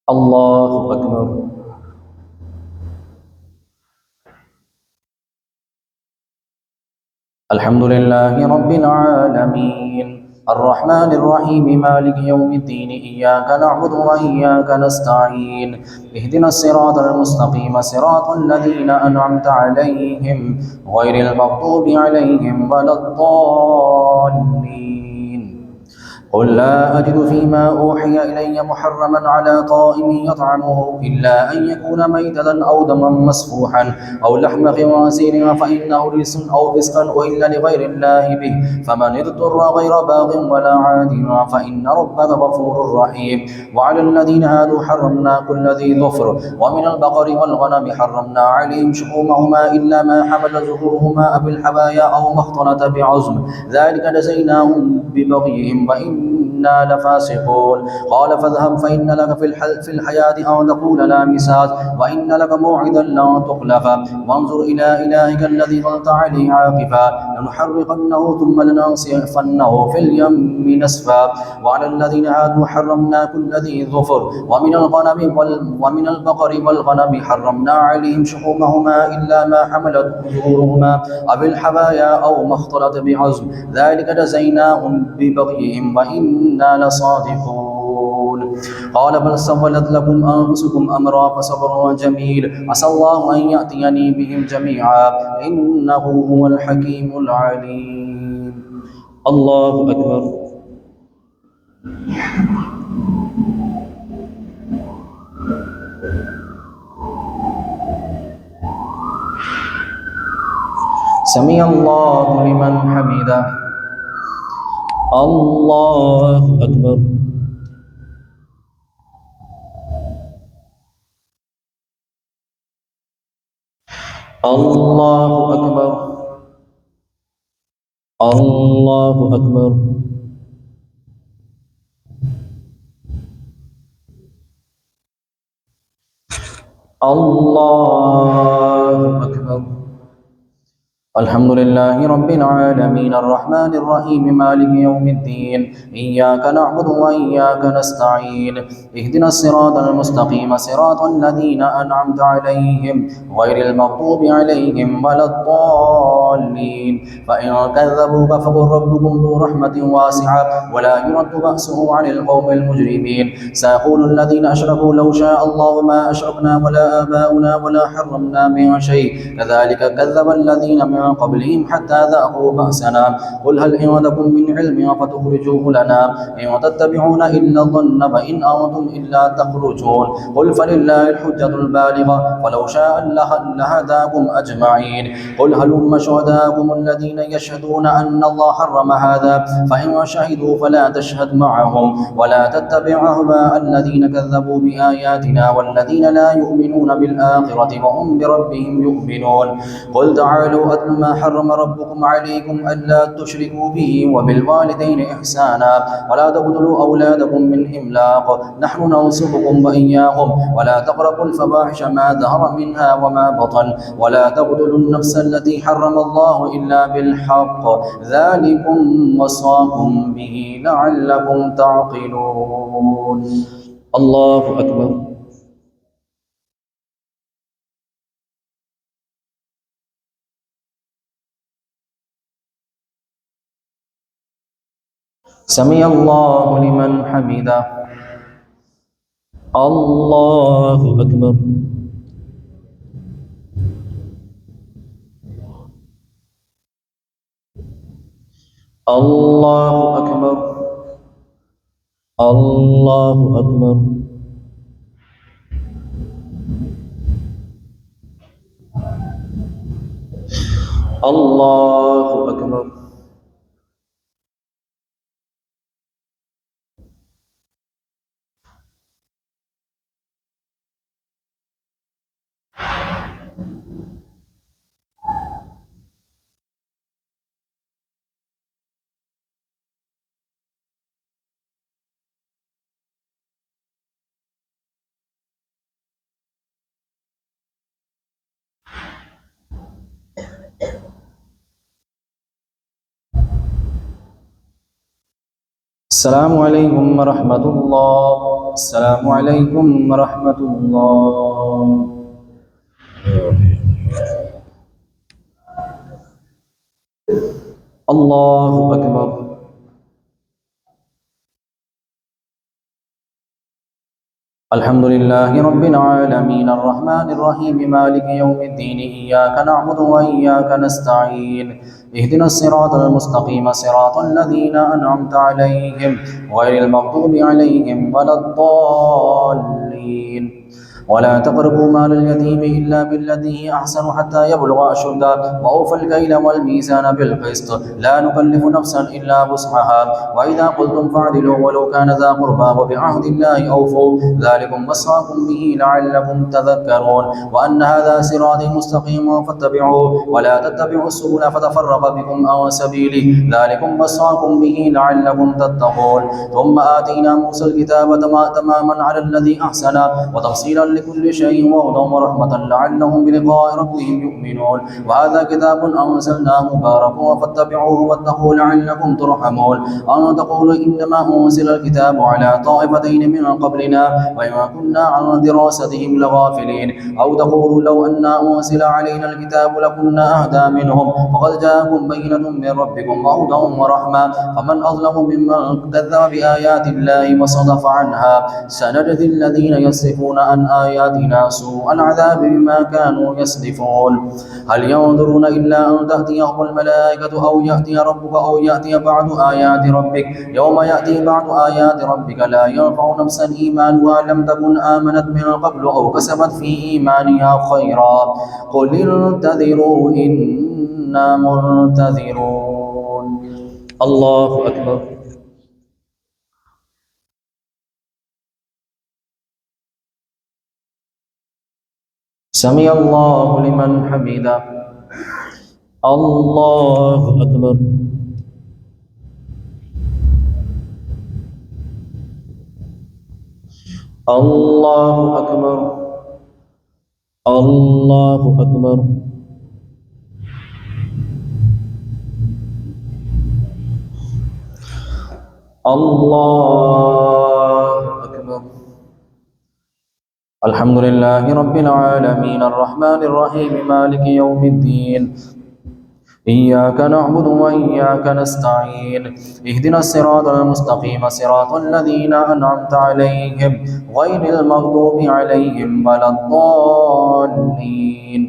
الله أكبر. الحمد لله رب العالمين الرحمن الرحيم مالك يوم الدين إياك نعبد وإياك نستعين اهدنا الصراط المستقيم صراط الذين أنعمت عليهم غير المغضوب عليهم ولا الضالين. قل لا أجد فيما أوحي إلي محرما على طائم يطعمه إلا أن يكون ميتة أو دما مسفوحا أو لحم خنزير فإنه رجس أو فسقا أهل لغير الله به فمن اضطر غير باغ ولا عاد فإن ربك غفور رحيم. وعلى الذين هادوا حرمنا كل ذي ظفر ومن البقر والغنم حرمنا عليهم شحومهما إلا ما حمل ظهورهما أو الحبايا أو ما اختلط بعظم ذلك جزيناهم ببغيهم وإنا لفاسقون. قال فاذهب فإن لك في الحياة أن تقول لا مساس وإن لك موعدا لن تخلف وانظر إلى إلهك الذي ظلت عليه عاكفا لنحرقنه ثم لننصفنه في اليم نسفا. وعلى الذين هادوا حرمنا كل ذي ظفر ومن البقر والغنم حرمنا عليهم شحومهما إلا ما حملت ظهورهما أو الحبايا أو ما اختلط بعظم ذلك جزيناهم ببغيهم وإنا لصادقون. قال بل سولت لكم أنفسكم أمرا فصبر جميل عسى الله أن يأتيني بهم جميعا إنه هو الحكيم العليم. الله أكبر. سمع الله لمن حمده. الله أكبر. الله أكبر. الله أكبر. الله أكبر. الحمد لله رب العالمين الرحمن الرحيم مالك يوم الدين إياك نعبد وإياك نستعين اهدنا الصراط المستقيم صراط الذين أنعمت عليهم غير المغضوب عليهم ولا الضالين فإن كذبوك فقل ربكم ذو رحمة واسعة ولا يرد بأسه عن القوم المجرمين سيقول الذين أشركوا لو شاء الله ما أشركنا ولا آباؤنا ولا حرمنا من شيء كذلك كذب الذين من قبلهم حتى ذاقوا بأسنا قل هل عندكم من علم فتخرجوه لنا إن تتبعون إلا الظن فإن أنتم إلا تخرجون قل فلله الحجة البالغة ولو شاء لهداكم أجمعين قل هلم شهداكم الذين يشهدون أن الله حرم هذا فإن شهدوا فلا تشهد معهم ولا تتبع أهواء الذين كذبوا بآياتنا والذين لا يؤمنون بالآخرة وهم بربهم يؤمنون قل تعالوا أتل ما حرم ربكم عليكم ألا تشركوا به وبالوالدين إحسانا ولا تقتلوا أولادكم من إملاق نحن نرزقكم وإياهم ولا تقربوا الفواحش ما ظهر منها وما بطن ولا تقتلوا النفس التي حرم الله إلا بالحق ذلكم وصاكم به لعلكم تعقلون الله أكبر. سمع الله لمن حمده. الله أكبر. الله أكبر. الله أكبر. الله أكبر. السلام عليكم ورحمة الله. السلام عليكم ورحمة الله. الله أكبر. الحمد لله رب العالمين الرحمن الرحيم مالك يوم الدين إياك نعبد وإياك نستعين اهدنا الصراط المستقيم صراط الذين أنعمت عليهم غير المغضوب عليهم ولا الضالين ولا تقربوا مال اليتيم إلا بالتي هي أحسن حتى يبلغ أشده وأوفوا الكيل والميزان بالقسط لا نكلف نفسا إلا وسعها وإذا قلتم فاعدلوا ولو كان ذا قربى وبعهد الله أوفوا ذلكم وصاكم به لعلكم تذكرون وأن هذا صراطي مستقيما فاتبعوه ولا تتبعوا السبل فتفرق بكم عن سبيله ذلكم وصاكم به لعلكم تتقون ثم آتينا موسى الكتاب تماما على الذي أحسن وتفصيلا لكل شيء وهدى ورحمة لعلهم بلقاء ربهم يؤمنون وهذا كتاب أنزلناه مبارك فاتبعوه واتقوا لعلكم ترحمون أن تقولوا إنما أنزل الكتاب على طائفتين من قبلنا وإن كنا عن دراستهم لغافلين أو تقولوا لو أن أنزل علينا الكتاب لكنا أهدى منهم فقد جاءكم بينة من ربكم وهدى ورحمة فمن أظلم ممن كذب بآيات الله وصدف عنها سنجزي الذين يصفون عن آياتنا سوء العذاب بما كانوا يصدفون هل ينظرون إلا أن تأتيهم الملائكة أو يأتي ربك أو يأتي بعض آيات ربك يوم يأتي بعض آيات ربك لا ينفع نفسا إيمانها لم تكن آمنت من قبل أو كسبت في إيمانها خيرا قل انتظروا إنا منتظرون الله أكبر. سمع الله لمن حمده. الله أكبر. الله أكبر. الله أكبر. الله أكبر. الحمد لله رب العالمين الرحمن الرحيم مالك يوم الدين إياك نعبد وإياك نستعين اهدنا الصراط المستقيم صراط الذين أنعمت عليهم غير المغضوب عليهم ولا الضالين.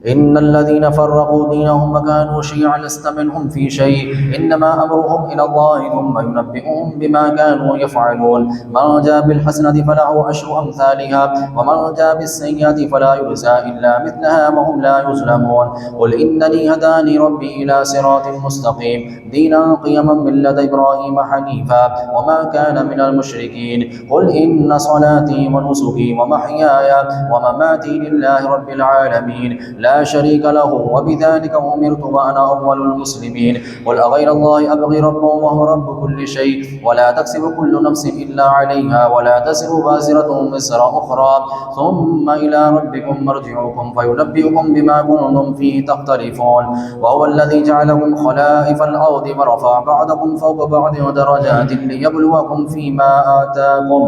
إن الذين فرقوا دينهم وكانوا شيعا لست منهم في شيء إنما أمرهم إلى الله ثم ينبئهم بما كانوا يفعلون. من جاء بالحسنة فله أشر أمثالها ومن جاء بالسيئة فلا يجزى إلا مثلها وهم لا يظلمون. قل إنني هداني ربي إلى صراط مستقيم دينا قيما ملة إبراهيم حنيفا وما كان من المشركين. قل إن صلاتي ونسكي ومحياي ومماتي لله رب العالمين لا شريك له وبذلك أمرت وأنا أول المسلمين. قل أغير الله أبغي ربا وهو رب كل شيء ولا تكسب كل نفس إلا عليها ولا تزر وازرة وزر أخرى ثم إلى ربكم مرجعكم فينبئكم بما كنتم فيه تختلفون. وهو الذي جعلكم خلائف الأرض ورفع بعضكم فوق بعض درجات ليبلوكم فيما آتاكم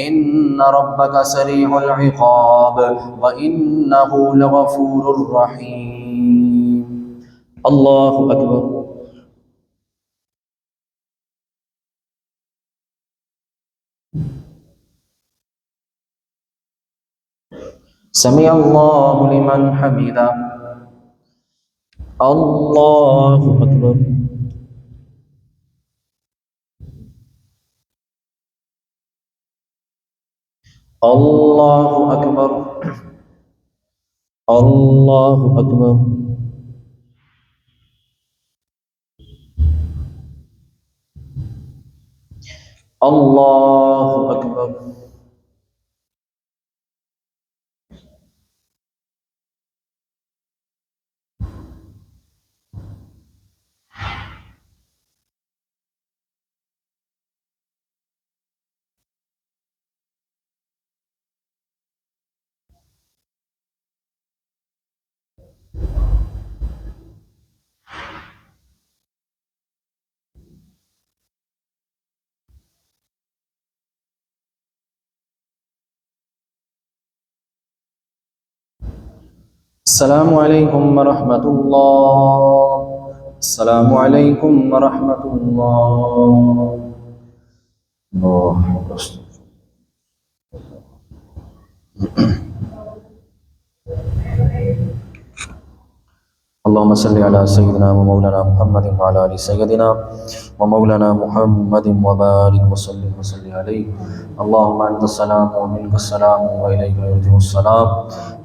إن ربك سريع العقاب وإنه لغفور رحيم. الله أكبر. سمع الله لمن حمده. الله أكبر. الله أكبر. الله أكبر. الله أكبر. السلام عليكم ورحمة الله. السلام عليكم ورحمة الله. الله أكبر. اللهم صل على سيدنا ومولانا محمد وعلى ال سيدنا ومولانا محمد وبارك وسلم عليه. اللهم انت السلام ومنك السلام واليك يرجع السلام.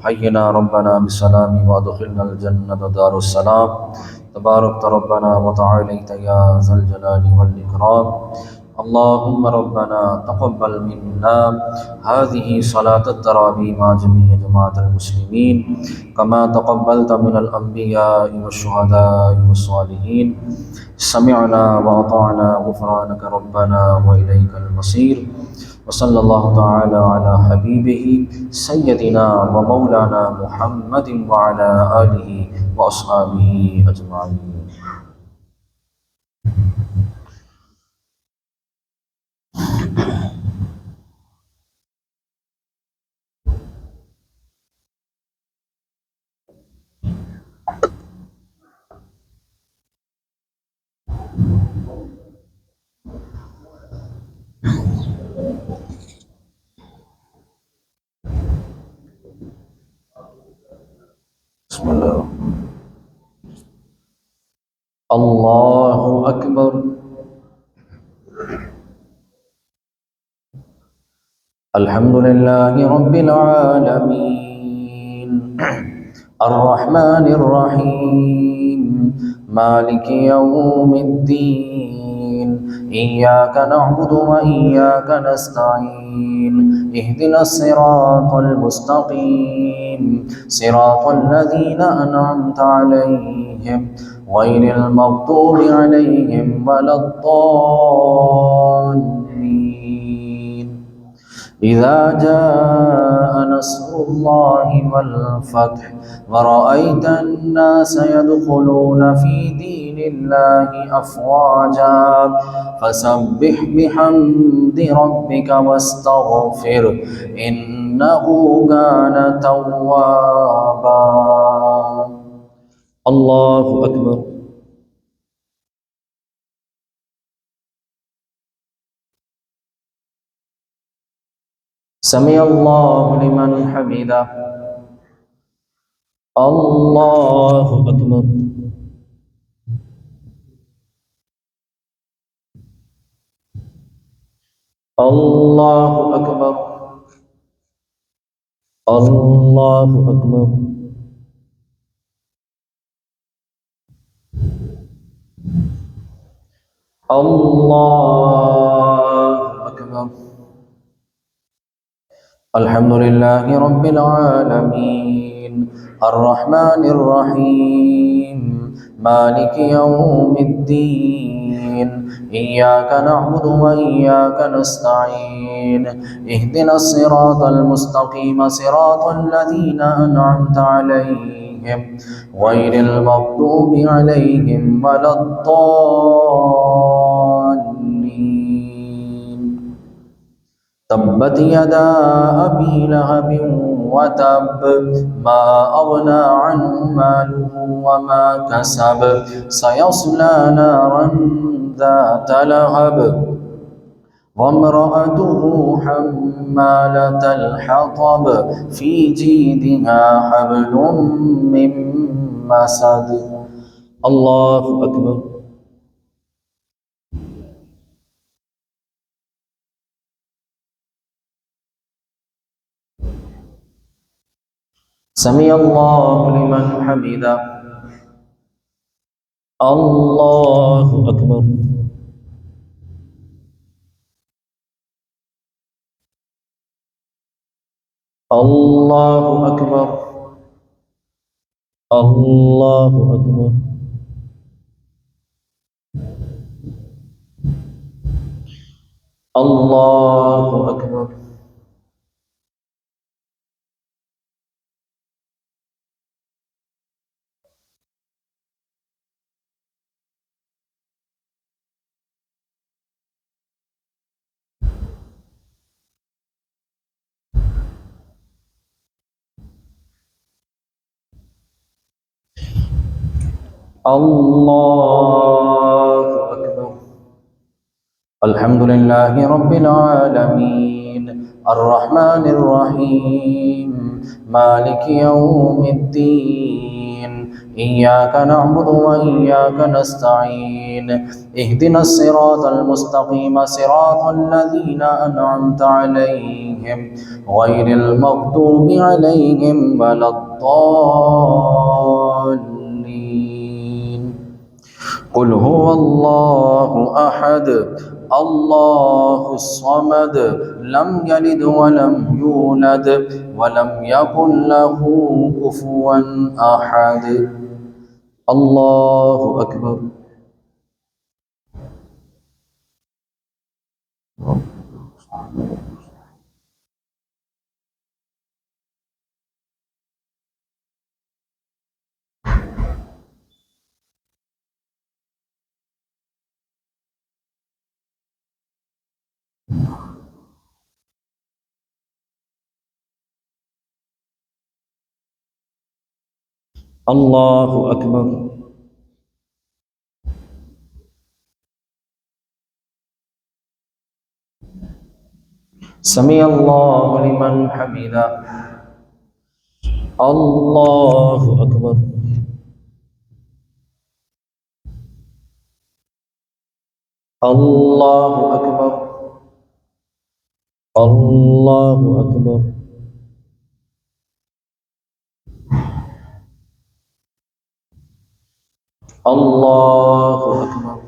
حينا ربنا بالسلام وادخلنا الجنة دار السلام. تباركت ربنا وتعاليت يا ذا الجلال والإكرام. اللهم ربنا تقبل منا هذه صلاة التراويح مع جميع جماعة المسلمين كما تقبلت من الأنبياء والشهداء والصالحين. سمعنا وأطعنا غفرانك ربنا وإليك المصير. وصلى الله تعالى على حبيبه سيدنا ومولانا محمد وعلى آله وأصحابه أجمعين. بسم الله. الله أكبر. الحمد لله رب العالمين الرحمن الرحيم مالك يوم الدين إياك نعبد وإياك نستعين اهدنا الصراط المستقيم صراط الذين أنعمت عليهم غير المغضوب عليهم ولا الضالين إذا جاء نصر الله والفتح ورأيت الناس يدخلون في دين الله أفواجا فسبح بحمد ربك واستغفر إنه كان توابا. الله أكبر. سمع الله لمن حمده. الله أكبر. الله أكبر. الله أكبر. الله أكبر. الحمد لله رب العالمين الرحمن الرحيم مالك يوم الدين إياك نعبد وإياك نستعين اهدنا الصراط المستقيم صراط الذين أنعمت عليهم غير المغضوب عليهم ولا الضالين. تبت يدا أبي لهب وتب ما أغنى عنه ماله وما كسب سيصلى نارا ذات لهب وامرأته حمالة الحطب في جيدها حبل من مسد. الله أكبر. سمع الله لمن حمده. الله أكبر. الله أكبر. الله أكبر. الله أكبر. الله أكبر. الحمد لله رب العالمين الرحمن الرحيم مالك يوم الدين إياك نعبد وإياك نستعين اهدنا الصراط المستقيم صراط الذين أنعمت عليهم غير المغضوب عليهم ولا الضالين. قل هو الله أحد الله الصمد لم يلد ولم يولد ولم يكن له كفوا أحد. الله أكبر. الله أكبر. سمع الله لمن حمده. الله أكبر. الله أكبر. الله أكبر. الله أكبر.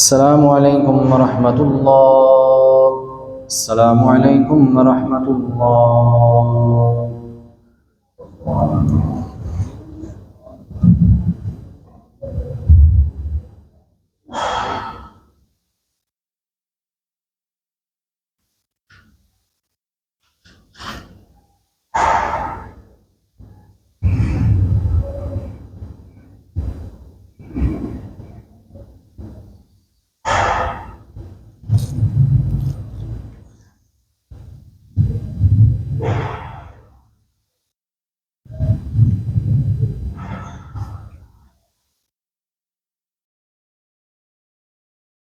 السلام عليكم ورحمة الله. السلام عليكم ورحمة الله.